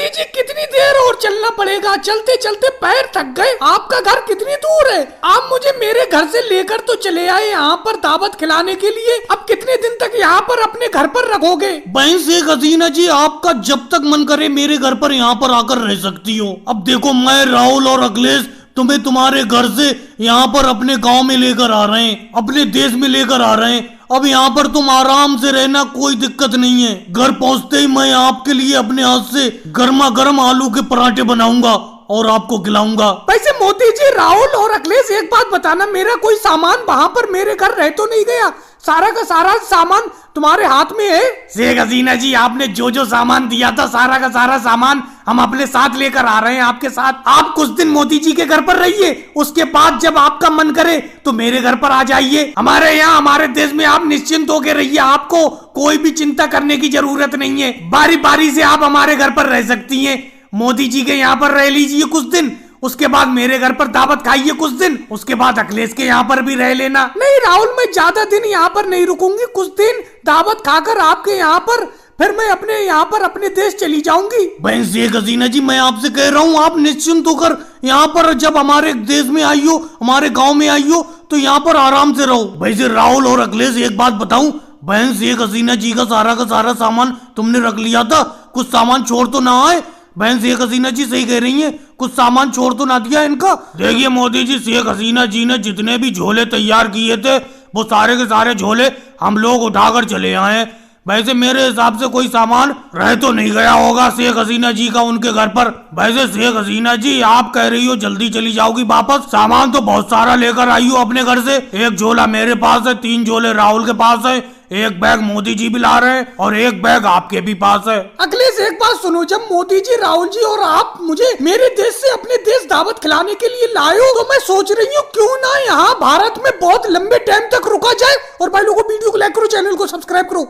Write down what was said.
मोदी जी कितनी देर और चलना पड़ेगा? चलते चलते पैर थक गए। आपका घर कितनी दूर है? आप मुझे मेरे घर से लेकर तो चले आए यहाँ पर दावत खिलाने के लिए। अब कितने दिन तक यहाँ पर अपने घर पर रखोगे? बहन शेख हसीना जी, आपका जब तक मन करे मेरे घर पर यहाँ पर आकर रह सकती हो। अब देखो, मैं राहुल और अखिलेश तुम्हें तुम्हारे घर से यहाँ पर अपने गांव में लेकर आ रहे हैं, अपने देश में लेकर आ रहे हैं। अब यहाँ पर तुम आराम से रहना, कोई दिक्कत नहीं है। घर पहुँचते ही मैं आपके लिए अपने हाथ से गर्मा गर्म आलू के पराठे बनाऊंगा और आपको खिलाऊंगा। वैसे मोदी जी, राहुल और अखिलेश, एक बात बताना, मेरा कोई सामान वहाँ पर मेरे घर रह तो नहीं गया? सारा का सारा सामान तुम्हारे हाथ में है? शेख हसीना जी, आपने जो जो सामान दिया था, सारा का सारा सामान हम अपने साथ लेकर आ रहे हैं आपके साथ। आप कुछ दिन मोदी जी के घर पर रहिए, उसके बाद जब आपका मन करे तो मेरे घर पर आ जाइए। हमारे यहाँ, हमारे देश में आप निश्चिंत होकर रहिए, आपको कोई भी चिंता करने की जरूरत नहीं है। बारी बारी से आप हमारे घर पर रह सकती हैं। मोदी जी के यहाँ पर रह लीजिए कुछ दिन, उसके बाद मेरे घर पर दावत खाइए कुछ दिन, उसके बाद अखिलेश के यहाँ पर भी रह लेना। नहीं राहुल, मैं ज्यादा दिन यहाँ पर नहीं रुकूंगी। कुछ दिन दावत खाकर आपके यहाँ पर, फिर मैं अपने यहाँ पर अपने देश चली जाऊंगी। बहन शेख हसीना जी, मैं आपसे कह रहा हूँ, आप निश्चिंत होकर यहाँ पर जब हमारे देश में आई हो, हमारे गाँव में आई हो, तो यहाँ पर आराम से रहो। वैसे राहुल और अखिलेश, एक बात बताऊं, बहन शेख हसीना जी का सारा सामान तुमने रख लिया था? कुछ सामान छोड़ तो ना आए? बहन शेख हसीना जी सही कह रही हैं, कुछ सामान छोड़ तो ना दिया इनका? देखिए मोदी जी, शेख हसीना जी ने जितने भी झोले तैयार किए थे, वो सारे के सारे झोले हम लोग उठाकर चले आए। वैसे मेरे हिसाब से कोई सामान रह तो नहीं गया होगा शेख हसीना जी का उनके घर पर। वैसे शेख हसीना जी, आप कह रही हो जल्दी चली जाओगी वापस, सामान तो बहुत सारा लेकर आई हो अपने घर से। एक झोला मेरे पास है, 3 झोले राहुल के पास है, एक बैग मोदी जी भी ला रहे हैं और एक बैग आपके भी पास है। अखिलेश, एक बात सुनो, जब मोदी जी, राहुल जी और आप मुझे मेरे देश से अपने देश दावत खिलाने के लिए लाए हो, तो मैं सोच रही हूँ क्यों ना यहाँ भारत में बहुत लंबे टाइम तक रुका जाए। और भाई लोगों, वीडियो को लाइक करो, चैनल को सब्सक्राइब करो।